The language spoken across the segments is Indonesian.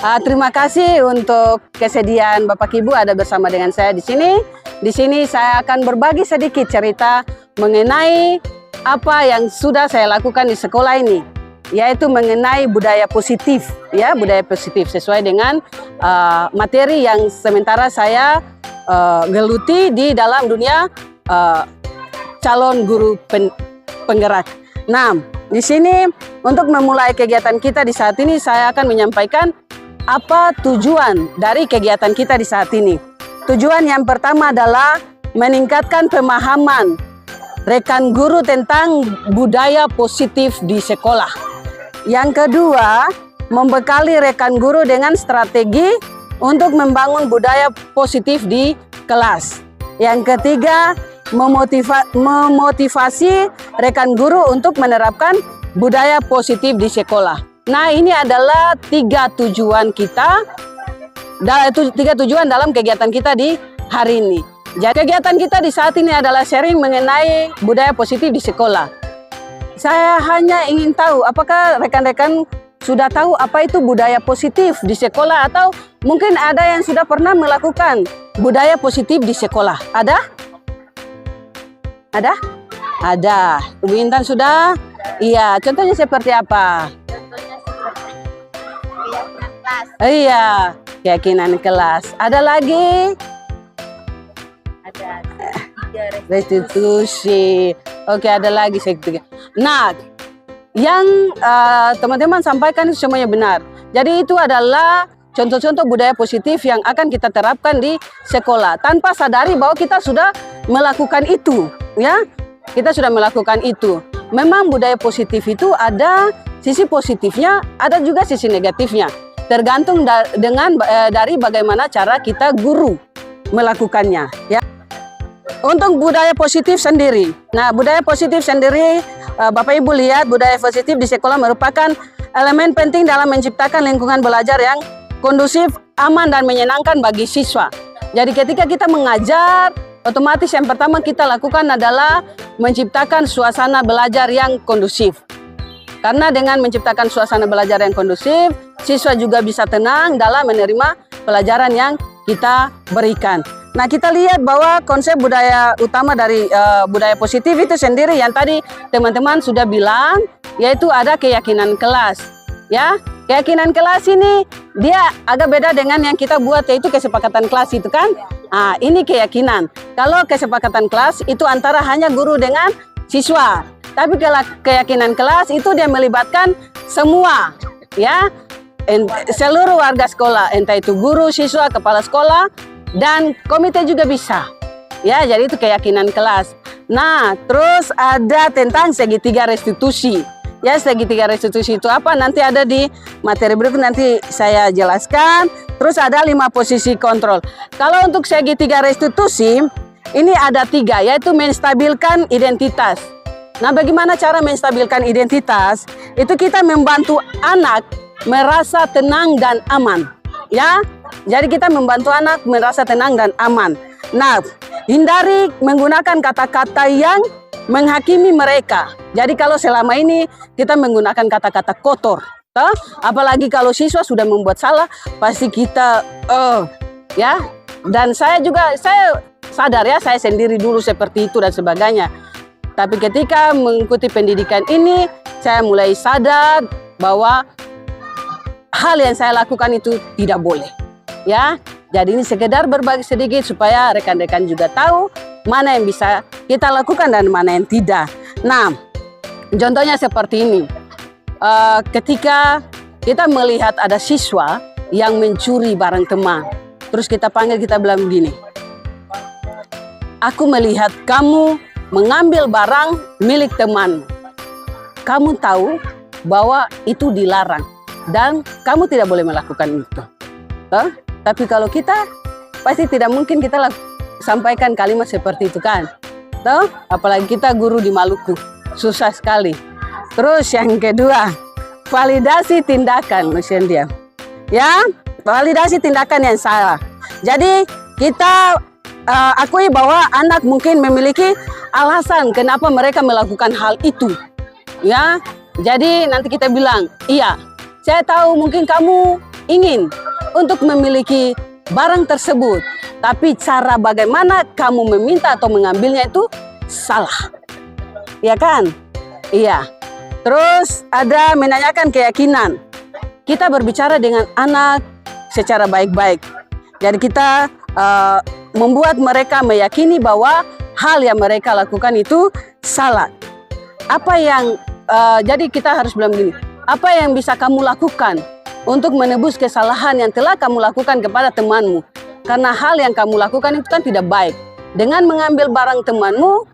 Terima kasih untuk kesediaan Bapak Ibu ada bersama dengan saya di sini. Di sini saya akan berbagi sedikit cerita mengenai apa yang sudah saya lakukan di sekolah ini, yaitu mengenai budaya positif, ya, budaya positif sesuai dengan materi yang sementara saya geluti di dalam dunia calon guru penggerak. Nah, di sini untuk memulai kegiatan kita di saat ini saya akan menyampaikan apa tujuan dari kegiatan kita di saat ini. Tujuan yang pertama adalah meningkatkan pemahaman rekan guru tentang budaya positif di sekolah. Yang kedua, membekali rekan guru dengan strategi untuk membangun budaya positif di kelas. Yang ketiga, memotivasi rekan guru untuk menerapkan budaya positif di sekolah. Nah, ini adalah 3 tujuan kita, 3 tujuan dalam kegiatan kita di hari ini. Jadi kegiatan kita di saat ini adalah sharing mengenai budaya positif di sekolah. Saya hanya ingin tahu apakah rekan-rekan sudah tahu apa itu budaya positif di sekolah, atau mungkin ada yang sudah pernah melakukan budaya positif di sekolah. Ada? Ada? Ada. Ibu Intan sudah? Iya, contohnya seperti apa? Iya, keyakinan kelas. Ada lagi? Ada 3 restitusi. Oke, ada lagi segitiga. Nah, yang teman-teman sampaikan itu semuanya benar. Jadi itu adalah contoh-contoh budaya positif yang akan kita terapkan di sekolah tanpa sadari bahwa kita sudah melakukan itu, ya. Kita sudah melakukan itu. Memang budaya positif itu ada sisi positifnya, ada juga sisi negatifnya. Tergantung dari bagaimana cara kita guru melakukannya, ya. Untuk budaya positif sendiri. Nah, budaya positif sendiri, Bapak Ibu lihat, budaya positif di sekolah merupakan elemen penting dalam menciptakan lingkungan belajar yang kondusif, aman, dan menyenangkan bagi siswa. Jadi ketika kita mengajar, otomatis yang pertama kita lakukan adalah menciptakan suasana belajar yang kondusif. Karena dengan menciptakan suasana belajar yang kondusif, siswa juga bisa tenang dalam menerima pelajaran yang kita berikan. Nah, kita lihat bahwa konsep budaya utama dari budaya positif itu sendiri yang tadi teman-teman sudah bilang, yaitu ada keyakinan kelas. Ya, keyakinan kelas ini dia agak beda dengan yang kita buat, yaitu kesepakatan kelas itu kan. Nah, ini keyakinan. Kalau kesepakatan kelas itu antara hanya guru dengan siswa. Tapi kalau keyakinan kelas itu dia melibatkan semua, ya, seluruh warga sekolah, entah itu guru, siswa, kepala sekolah, dan komite juga bisa. Ya, jadi itu keyakinan kelas. Nah, terus ada tentang segitiga restitusi. Ya, segitiga restitusi itu apa? Nanti ada di materi berikut, nanti saya jelaskan. Terus ada 5 posisi kontrol. Kalau untuk segitiga restitusi, ini ada 3, yaitu menstabilkan identitas. Nah, bagaimana cara menstabilkan identitas? Itu kita membantu anak merasa tenang dan aman. Ya, jadi kita membantu anak merasa tenang dan aman. Nah, hindari menggunakan kata-kata yang menghakimi mereka. Jadi kalau selama ini kita menggunakan kata-kata kotor, toh? Apalagi kalau siswa sudah membuat salah, pasti kita ya. Dan saya sadar ya, saya sendiri dulu seperti itu dan sebagainya. Tapi ketika mengikuti pendidikan ini, saya mulai sadar bahwa hal yang saya lakukan itu tidak boleh. Ya, jadi ini sekedar berbagi sedikit supaya rekan-rekan juga tahu mana yang bisa kita lakukan dan mana yang tidak. Nah, contohnya seperti ini. Ketika kita melihat ada siswa yang mencuri barang teman, terus kita panggil, kita bilang begini, aku melihat kamu mengambil barang milik teman. Kamu tahu bahwa itu dilarang dan kamu tidak boleh melakukan itu. Tapi kalau kita, pasti tidak mungkin kita sampaikan kalimat seperti itu kan. Apalagi kita guru di Maluku, susah sekali. Terus yang kedua, validasi tindakan. Ya, validasi tindakan yang salah. Jadi kita akui bahwa anak mungkin memiliki alasan kenapa mereka melakukan hal itu, ya. Jadi nanti kita bilang, iya, saya tahu mungkin kamu ingin untuk memiliki barang tersebut, tapi cara bagaimana kamu meminta atau mengambilnya itu salah. Ya kan? Iya. Terus ada menanyakan keyakinan. Kita berbicara dengan anak secara baik-baik. Jadi kita membuat mereka meyakini bahwa hal yang mereka lakukan itu salah. Apa yang jadi kita harus bilang begini, apa yang bisa kamu lakukan untuk menebus kesalahan yang telah kamu lakukan kepada temanmu? Karena hal yang kamu lakukan itu kan tidak baik. Dengan mengambil barang temanmu,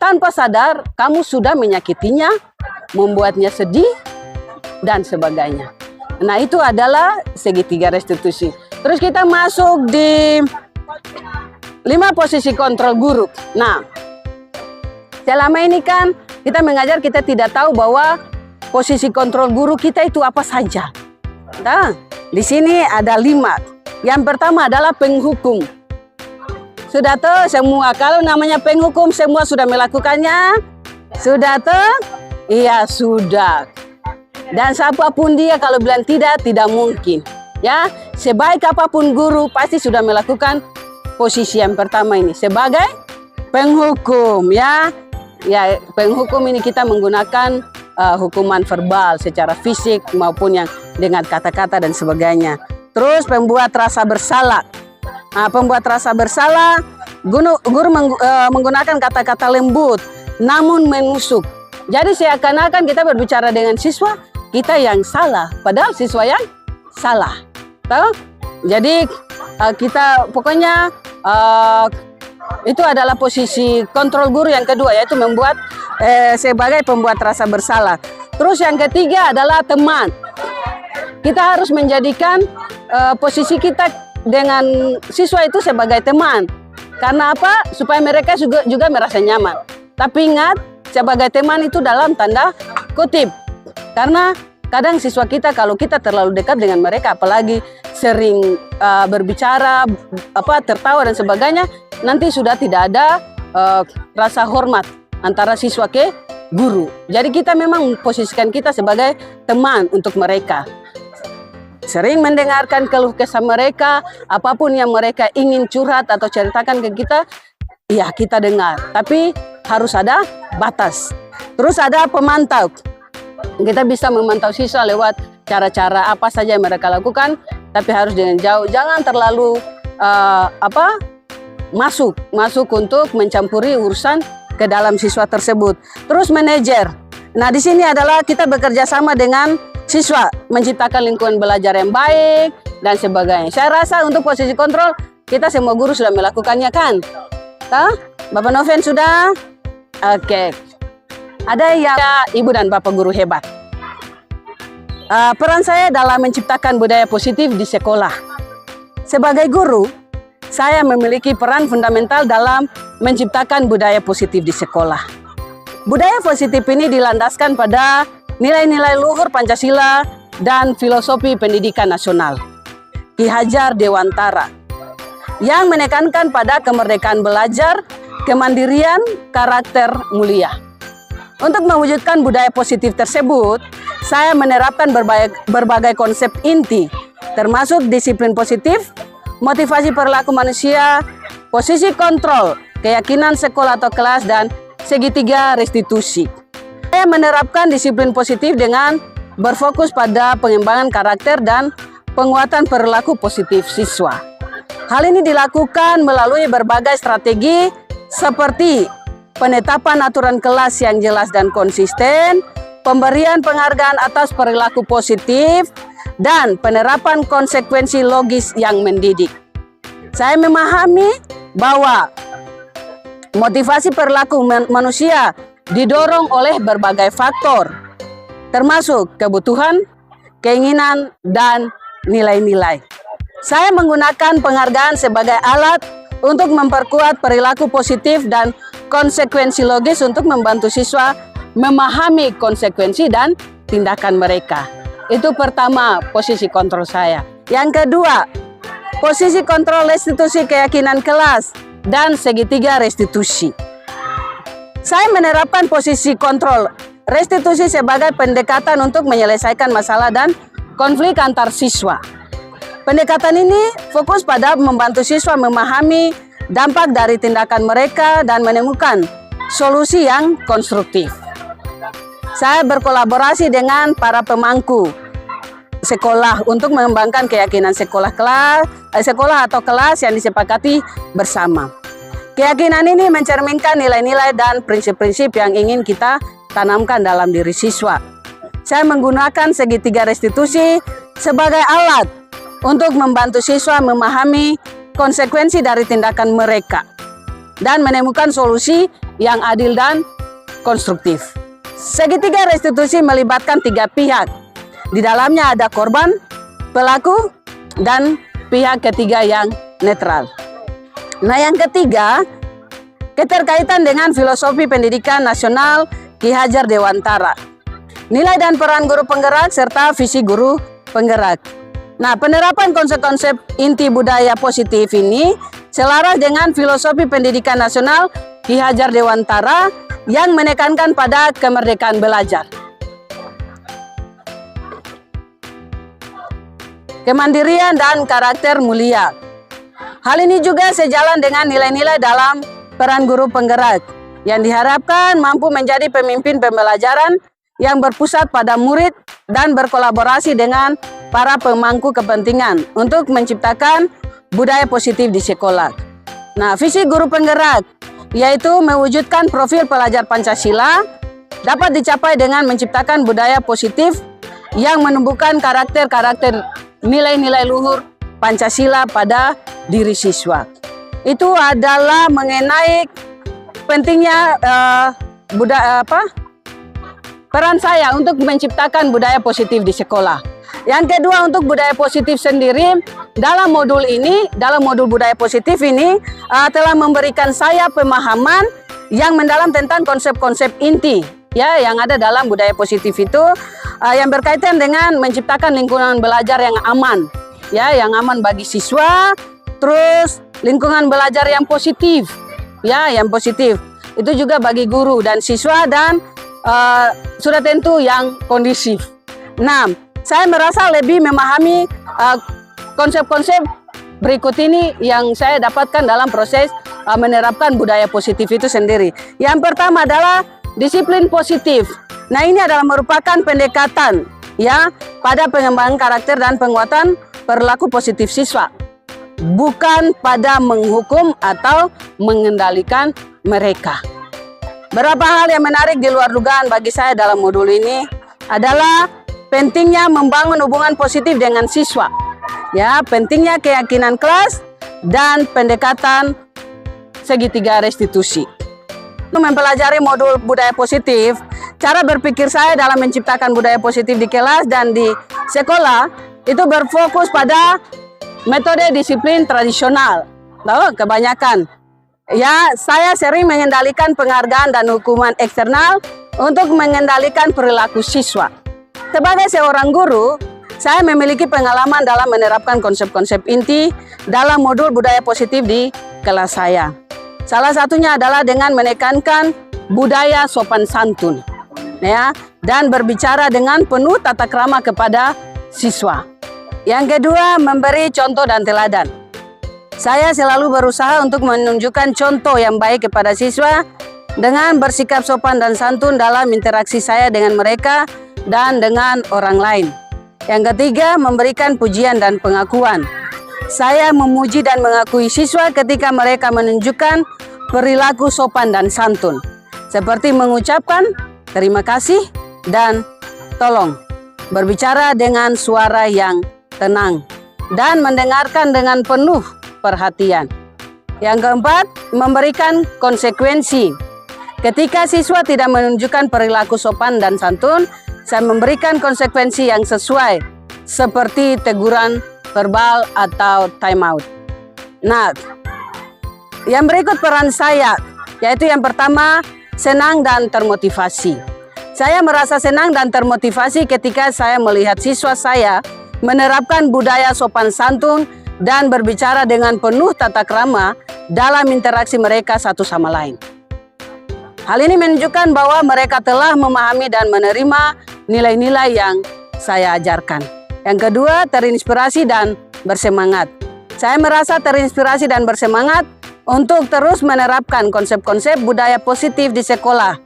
tanpa sadar kamu sudah menyakitinya, membuatnya sedih, dan sebagainya. Nah, itu adalah segitiga restitusi. Terus kita masuk di 5 posisi kontrol guru. Nah, selama ini kan kita mengajar, kita tidak tahu bahwa posisi kontrol guru kita itu apa saja. Nah, di sini ada 5. Yang pertama adalah penghukum. Sudah tahu semua, kalau namanya penghukum semua sudah melakukannya? Sudah tahu? Iya, sudah. Dan siapapun dia kalau bilang tidak mungkin. Ya, sebaik apapun guru pasti sudah melakukan posisi yang pertama ini sebagai penghukum, ya. Ya, penghukum ini kita menggunakan hukuman verbal secara fisik maupun yang dengan kata-kata dan sebagainya. Terus pembuat rasa bersalah. Nah, pembuat rasa bersalah, guru menggunakan kata-kata lembut namun menusuk. Jadi seakan-akan kita berbicara dengan siswa kita yang salah, padahal siswa yang salah. Tahu? Jadi kita pokoknya itu adalah posisi kontrol guru yang kedua, yaitu membuat sebagai pembuat rasa bersalah. Terus yang ketiga adalah teman. Kita harus menjadikan posisi kita dengan siswa itu sebagai teman. Karena apa? Supaya mereka juga merasa nyaman. Tapi ingat, sebagai teman itu dalam tanda kutip. Karena kadang siswa kita kalau kita terlalu dekat dengan mereka, apalagi sering berbicara, tertawa dan sebagainya, nanti sudah tidak ada rasa hormat antara siswa ke guru. Jadi kita memang memposisikan kita sebagai teman untuk mereka. Sering mendengarkan keluh kesah mereka, apapun yang mereka ingin curhat atau ceritakan ke kita, ya kita dengar. Tapi harus ada batas. Terus ada pemantau. Kita bisa memantau siswa lewat cara-cara apa saja yang mereka lakukan, tapi harus dengan jauh. Jangan terlalu masuk untuk mencampuri urusan ke dalam siswa tersebut. Terus manajer. Nah, di sini adalah kita bekerja sama dengan siswa, menciptakan lingkungan belajar yang baik dan sebagainya. Saya rasa untuk posisi kontrol kita semua guru sudah melakukannya, kan? Bapak Noven sudah? Oke. Ada yang ibu dan bapak guru hebat. Peran saya dalam menciptakan budaya positif di sekolah. Sebagai guru, saya memiliki peran fundamental dalam menciptakan budaya positif di sekolah. Budaya positif ini dilandaskan pada nilai-nilai luhur Pancasila dan filosofi pendidikan nasional Ki Hajar Dewantara yang menekankan pada kemerdekaan belajar, kemandirian, karakter mulia. Untuk mewujudkan budaya positif tersebut, saya menerapkan berbagai konsep inti, termasuk disiplin positif, motivasi perilaku manusia, posisi kontrol, keyakinan sekolah atau kelas, dan segitiga restitusi. Saya menerapkan disiplin positif dengan berfokus pada pengembangan karakter dan penguatan perilaku positif siswa. Hal ini dilakukan melalui berbagai strategi seperti penetapan aturan kelas yang jelas dan konsisten, pemberian penghargaan atas perilaku positif, dan penerapan konsekuensi logis yang mendidik. Saya memahami bahwa motivasi perilaku manusia didorong oleh berbagai faktor, termasuk kebutuhan, keinginan, dan nilai-nilai. Saya menggunakan penghargaan sebagai alat untuk memperkuat perilaku positif dan konsekuensi logis untuk membantu siswa memahami konsekuensi dan tindakan mereka. Itu pertama, posisi kontrol saya. Yang kedua, posisi kontrol restitusi keyakinan kelas dan segitiga restitusi. Saya menerapkan posisi kontrol restitusi sebagai pendekatan untuk menyelesaikan masalah dan konflik antar siswa. Pendekatan ini fokus pada membantu siswa memahami dampak dari tindakan mereka dan menemukan solusi yang konstruktif. Saya berkolaborasi dengan para pemangku sekolah untuk mengembangkan keyakinan sekolah atau kelas yang disepakati bersama. Keyakinan ini mencerminkan nilai-nilai dan prinsip-prinsip yang ingin kita tanamkan dalam diri siswa. Saya menggunakan segitiga restitusi sebagai alat untuk membantu siswa memahami konsekuensi dari tindakan mereka dan menemukan solusi yang adil dan konstruktif. Segitiga restitusi melibatkan 3 pihak. Di dalamnya ada korban, pelaku, dan pihak ketiga yang netral. Nah, yang ketiga, keterkaitan dengan filosofi pendidikan nasional Ki Hajar Dewantara. Nilai dan peran guru penggerak serta visi guru penggerak. Nah, penerapan konsep-konsep inti budaya positif ini selaras dengan filosofi pendidikan nasional Ki Hajar Dewantara yang menekankan pada kemerdekaan belajar, kemandirian dan karakter mulia. Hal ini juga sejalan dengan nilai-nilai dalam peran guru penggerak yang diharapkan mampu menjadi pemimpin pembelajaran yang berpusat pada murid dan berkolaborasi dengan para pemangku kepentingan untuk menciptakan budaya positif di sekolah. Nah, visi guru penggerak yaitu mewujudkan profil pelajar Pancasila dapat dicapai dengan menciptakan budaya positif yang menumbuhkan karakter-karakter nilai-nilai luhur Pancasila pada diri siswa. Itu adalah mengenai pentingnya peran saya untuk menciptakan budaya positif di sekolah. Yang kedua, untuk budaya positif sendiri, dalam modul budaya positif ini telah memberikan saya pemahaman yang mendalam tentang konsep-konsep inti ya yang ada dalam budaya positif itu yang berkaitan dengan menciptakan lingkungan belajar yang aman ya, yang aman bagi siswa, terus lingkungan belajar yang positif ya, yang positif. Itu juga bagi guru dan siswa dan sudah tentu yang kondusif. Nah, saya merasa lebih memahami konsep-konsep berikut ini yang saya dapatkan dalam proses menerapkan budaya positif itu sendiri. Yang pertama adalah disiplin positif. Nah, ini adalah merupakan pendekatan ya pada pengembangan karakter dan penguatan perilaku positif siswa, bukan pada menghukum atau mengendalikan mereka. Beberapa hal yang menarik di luar dugaan bagi saya dalam modul ini adalah pentingnya membangun hubungan positif dengan siswa, ya, pentingnya keyakinan kelas dan pendekatan segitiga restitusi. Untuk mempelajari modul budaya positif, cara berpikir saya dalam menciptakan budaya positif di kelas dan di sekolah itu berfokus pada metode disiplin tradisional. Tahu, kebanyakan. Ya, saya sering mengendalikan penghargaan dan hukuman eksternal untuk mengendalikan perilaku siswa. Sebagai seorang guru, saya memiliki pengalaman dalam menerapkan konsep-konsep inti dalam modul budaya positif di kelas saya. Salah satunya adalah dengan menekankan budaya sopan santun, ya, dan berbicara dengan penuh tata krama kepada siswa. Yang kedua, memberi contoh dan teladan. Saya selalu berusaha untuk menunjukkan contoh yang baik kepada siswa dengan bersikap sopan dan santun dalam interaksi saya dengan mereka dan dengan orang lain. Yang ketiga, memberikan pujian dan pengakuan. Saya memuji dan mengakui siswa ketika mereka menunjukkan perilaku sopan dan santun, seperti mengucapkan terima kasih dan tolong, berbicara dengan suara yang tenang, dan mendengarkan dengan penuh perhatian. Yang keempat, memberikan konsekuensi. Ketika siswa tidak menunjukkan perilaku sopan dan santun, saya memberikan konsekuensi yang sesuai, seperti teguran verbal atau time out. Nah, yang berikut peran saya, yaitu yang pertama, senang dan termotivasi. Saya merasa senang dan termotivasi ketika saya melihat siswa saya menerapkan budaya sopan santun dan berbicara dengan penuh tata krama dalam interaksi mereka satu sama lain. Hal ini menunjukkan bahwa mereka telah memahami dan menerima nilai-nilai yang saya ajarkan. Yang kedua, terinspirasi dan bersemangat. Saya merasa terinspirasi dan bersemangat untuk terus menerapkan konsep-konsep budaya positif di sekolah.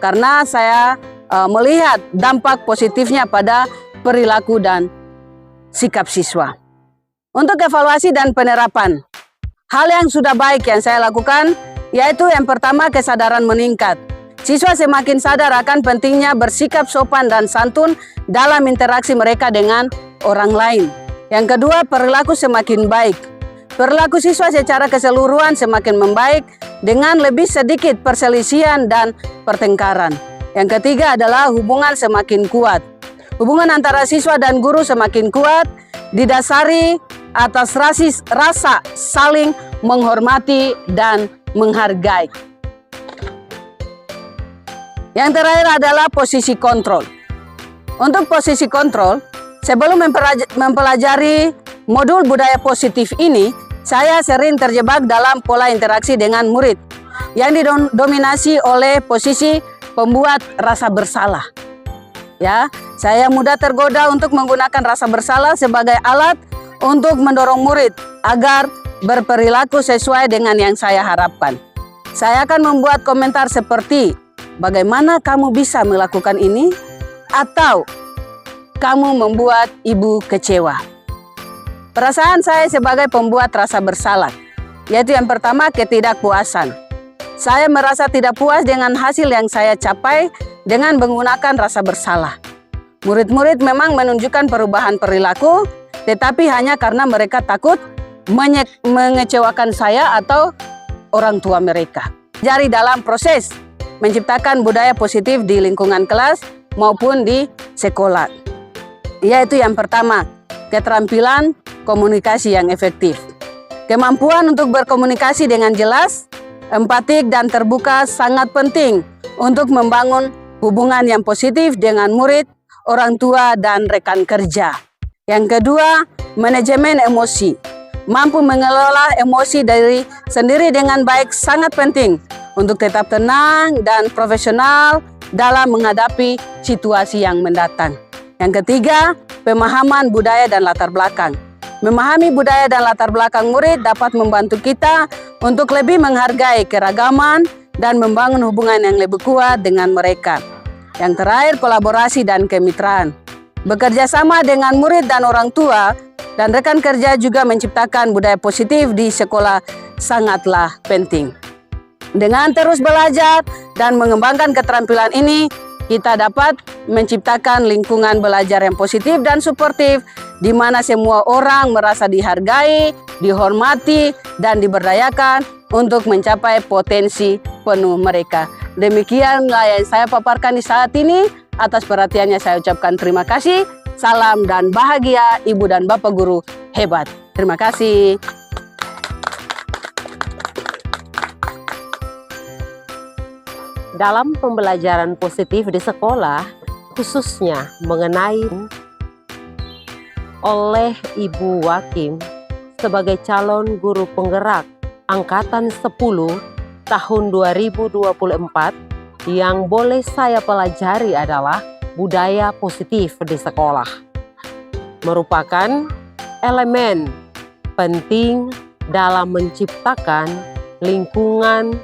Karena saya melihat dampak positifnya pada perilaku dan sikap siswa. Untuk evaluasi dan penerapan, hal yang sudah baik yang saya lakukan, yaitu yang pertama kesadaran meningkat. Siswa semakin sadar akan pentingnya bersikap sopan dan santun dalam interaksi mereka dengan orang lain. Yang kedua, perilaku semakin baik. Perilaku siswa secara keseluruhan semakin membaik dengan lebih sedikit perselisihan dan pertengkaran. Yang ketiga adalah hubungan semakin kuat. Hubungan antara siswa dan guru semakin kuat, didasari atas rasa saling menghormati dan menghargai. Yang terakhir adalah posisi kontrol. Untuk posisi kontrol, sebelum mempelajari modul budaya positif ini, saya sering terjebak dalam pola interaksi dengan murid yang didominasi oleh posisi pembuat rasa bersalah. Ya, saya mudah tergoda untuk menggunakan rasa bersalah sebagai alat untuk mendorong murid agar berperilaku sesuai dengan yang saya harapkan. Saya akan membuat komentar seperti, bagaimana kamu bisa melakukan ini? Atau kamu membuat ibu kecewa. Perasaan saya sebagai pembuat rasa bersalah, yaitu yang pertama ketidakpuasan. Saya merasa tidak puas dengan hasil yang saya capai dengan menggunakan rasa bersalah. Murid-murid memang menunjukkan perubahan perilaku, tetapi hanya karena mereka takut mengecewakan saya atau orang tua mereka. Jadi dalam proses menciptakan budaya positif di lingkungan kelas maupun di sekolah. Yaitu yang pertama, keterampilan komunikasi yang efektif. Kemampuan untuk berkomunikasi dengan jelas, empatik dan terbuka sangat penting untuk membangun hubungan yang positif dengan murid, orang tua, dan rekan kerja. Yang kedua, manajemen emosi. Mampu mengelola emosi diri sendiri dengan baik sangat penting untuk tetap tenang dan profesional dalam menghadapi situasi yang mendatang. Yang ketiga, pemahaman budaya dan latar belakang. Memahami budaya dan latar belakang murid dapat membantu kita untuk lebih menghargai keragaman dan membangun hubungan yang lebih kuat dengan mereka. Yang terakhir, kolaborasi dan kemitraan. Bekerja sama dengan murid dan orang tua dan rekan kerja juga menciptakan budaya positif di sekolah sangatlah penting. Dengan terus belajar dan mengembangkan keterampilan ini, kita dapat menciptakan lingkungan belajar yang positif dan suportif, di mana semua orang merasa dihargai, dihormati, dan diberdayakan untuk mencapai potensi penuh mereka. Demikianlah yang saya paparkan di saat ini. Atas perhatiannya saya ucapkan terima kasih. Salam dan bahagia Ibu dan Bapak Guru hebat. Terima kasih. Dalam pembelajaran positif di sekolah, khususnya mengenai oleh Ibu Wakim sebagai calon guru penggerak Angkatan 10 tahun 2024, yang boleh saya pelajari adalah budaya positif di sekolah. Merupakan elemen penting dalam menciptakan lingkungan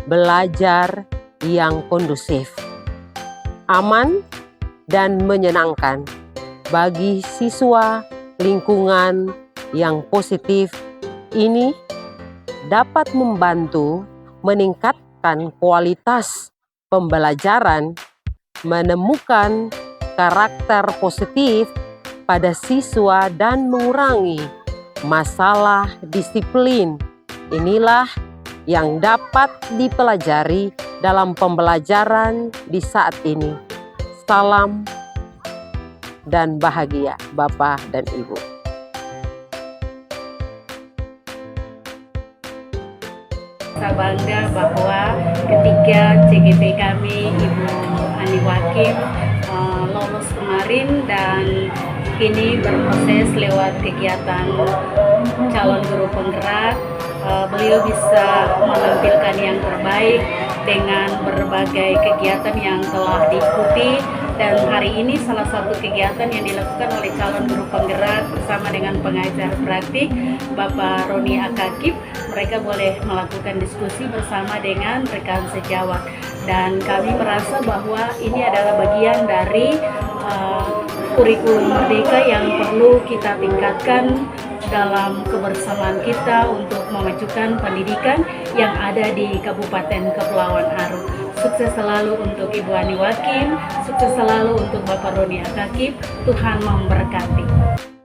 belajar yang kondusif, aman, dan menyenangkan bagi siswa. Lingkungan yang positif ini dapat membantu meningkatkan kualitas pembelajaran, menemukan karakter positif pada siswa, dan mengurangi masalah disiplin. Inilah yang dapat dipelajari dalam pembelajaran di saat ini. Salam dan bahagia Bapak dan Ibu. Saya bangga bahwa ketika CGP kami Ibu Ani Wakim lolos kemarin dan kini berproses lewat kegiatan calon guru penggerak, beliau bisa menampilkan yang terbaik dengan berbagai kegiatan yang telah diikuti, dan hari ini salah satu kegiatan yang dilakukan oleh calon guru penggerak bersama dengan pengajar praktik Bapak Roni Akakip. Mereka boleh melakukan diskusi bersama dengan rekan sejawat, dan kami merasa bahwa ini adalah bagian dari kurikulum merdeka yang perlu kita tingkatkan dalam kebersamaan kita untuk memajukan pendidikan yang ada di Kabupaten Kepulauan Aru. Sukses selalu untuk Ibu Ani Wakim, sukses selalu untuk Bapak Roni Akakip, Tuhan memberkati.